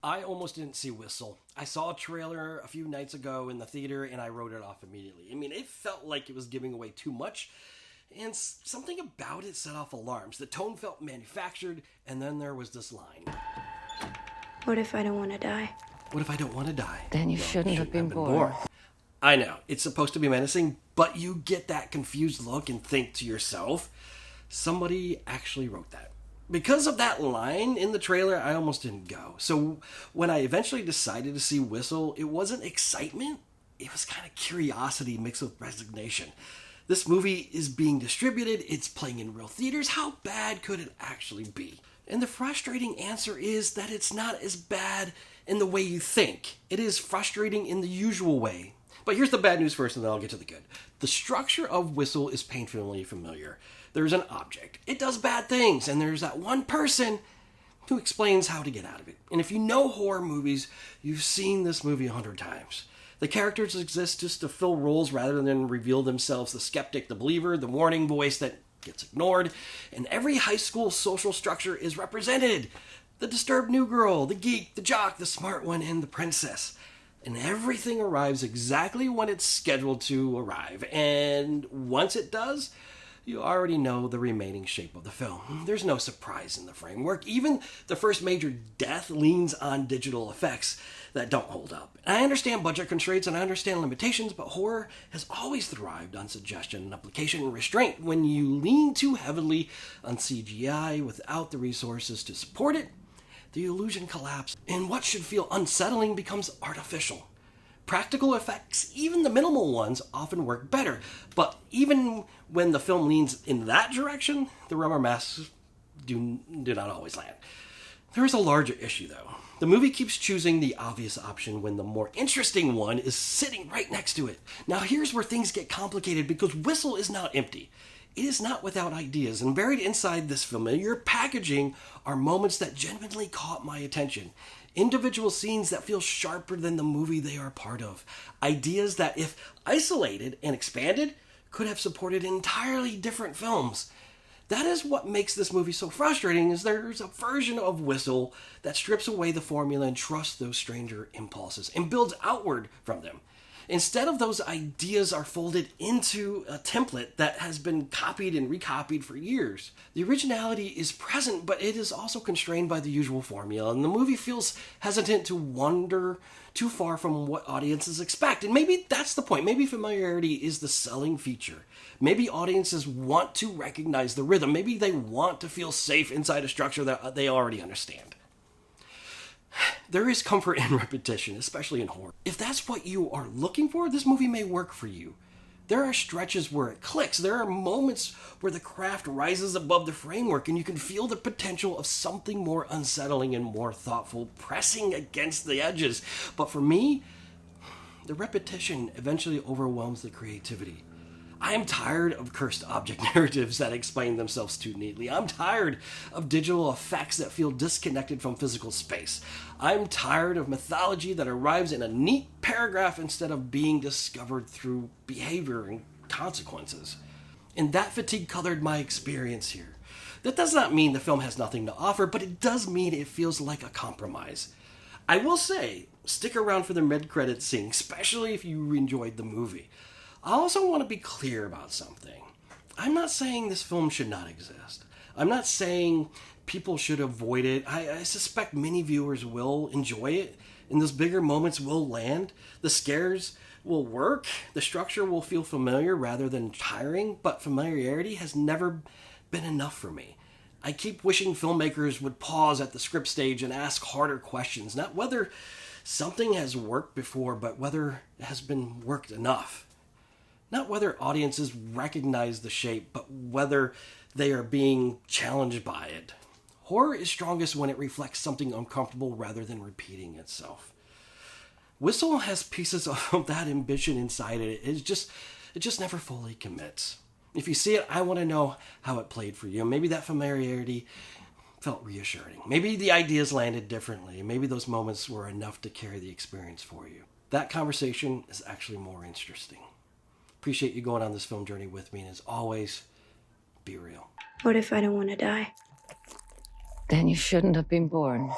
I almost didn't see Whistle. I saw a trailer a few nights ago in the theater and I wrote it off immediately. I mean, it felt like it was giving away too much, and something about it set off alarms. The tone felt manufactured, and then there was this line. What if I don't want to die? What if I don't want to die? Then you shouldn't have been born. I know, it's supposed to be menacing, but you get that confused look and think to yourself, somebody actually wrote that. Because of that line in the trailer, I almost didn't go. So when I eventually decided to see Whistle, it wasn't excitement, it was kind of curiosity mixed with resignation. This movie is being distributed, it's playing in real theaters, how bad could it actually be? And the frustrating answer is that it's not as bad in the way you think. It is frustrating in the usual way. But here's the bad news first, and then I'll get to the good. The structure of Whistle is painfully familiar. There's an object. It does bad things, and there's that one person who explains how to get out of it. And if you know horror movies, you've seen this movie 100 times. The characters exist just to fill roles rather than reveal themselves. The skeptic, the believer, the warning voice that gets ignored. And every high school social structure is represented. The disturbed new girl, the geek, the jock, the smart one, and the princess. And everything arrives exactly when it's scheduled to arrive. And once it does, you already know the remaining shape of the film. There's no surprise in the framework. Even the first major death leans on digital effects that don't hold up. And I understand budget constraints and I understand limitations, but horror has always thrived on suggestion and application and restraint. When you lean too heavily on CGI without the resources to support it, the illusion collapses, and what should feel unsettling becomes artificial. Practical effects, even the minimal ones, often work better. But even when the film leans in that direction, the rubber masks do not always land. There is a larger issue, though. The movie keeps choosing the obvious option when the more interesting one is sitting right next to it. Now here's where things get complicated, because Whistle is not empty. It is not without ideas, and buried inside this familiar packaging are moments that genuinely caught my attention. Individual scenes that feel sharper than the movie they are part of. Ideas that, if isolated and expanded, could have supported entirely different films. That is what makes this movie so frustrating, is there's a version of Whistle that strips away the formula and trusts those stranger impulses and builds outward from them. Instead of those ideas are folded into a template that has been copied and recopied for years. The originality is present, but it is also constrained by the usual formula, and the movie feels hesitant to wander too far from what audiences expect. And maybe that's the point. Maybe familiarity is the selling feature. Maybe audiences want to recognize the rhythm. Maybe they want to feel safe inside a structure that they already understand. There is comfort in repetition, especially in horror. If that's what you are looking for, this movie may work for you. There are stretches where it clicks. There are moments where the craft rises above the framework and you can feel the potential of something more unsettling and more thoughtful pressing against the edges. But for me, the repetition eventually overwhelms the creativity. I am tired of cursed object narratives that explain themselves too neatly. I'm tired of digital effects that feel disconnected from physical space. I'm tired of mythology that arrives in a neat paragraph instead of being discovered through behavior and consequences. And that fatigue colored my experience here. That does not mean the film has nothing to offer, but it does mean it feels like a compromise. I will say, stick around for the mid-credits scene, especially if you enjoyed the movie. I also want to be clear about something. I'm not saying this film should not exist. I'm not saying people should avoid it. I suspect many viewers will enjoy it, and those bigger moments will land. The scares will work. The structure will feel familiar rather than tiring, but familiarity has never been enough for me. I keep wishing filmmakers would pause at the script stage and ask harder questions, not whether something has worked before, but whether it has been worked enough. Not whether audiences recognize the shape, but whether they are being challenged by it. Horror is strongest when it reflects something uncomfortable rather than repeating itself. Whistle has pieces of that ambition inside it. It just never fully commits. If you see it, I want to know how it played for you. Maybe that familiarity felt reassuring. Maybe the ideas landed differently. Maybe those moments were enough to carry the experience for you. That conversation is actually more interesting. Appreciate you going on this film journey with me, and as always, be real. What if I don't want to die? Then you shouldn't have been born.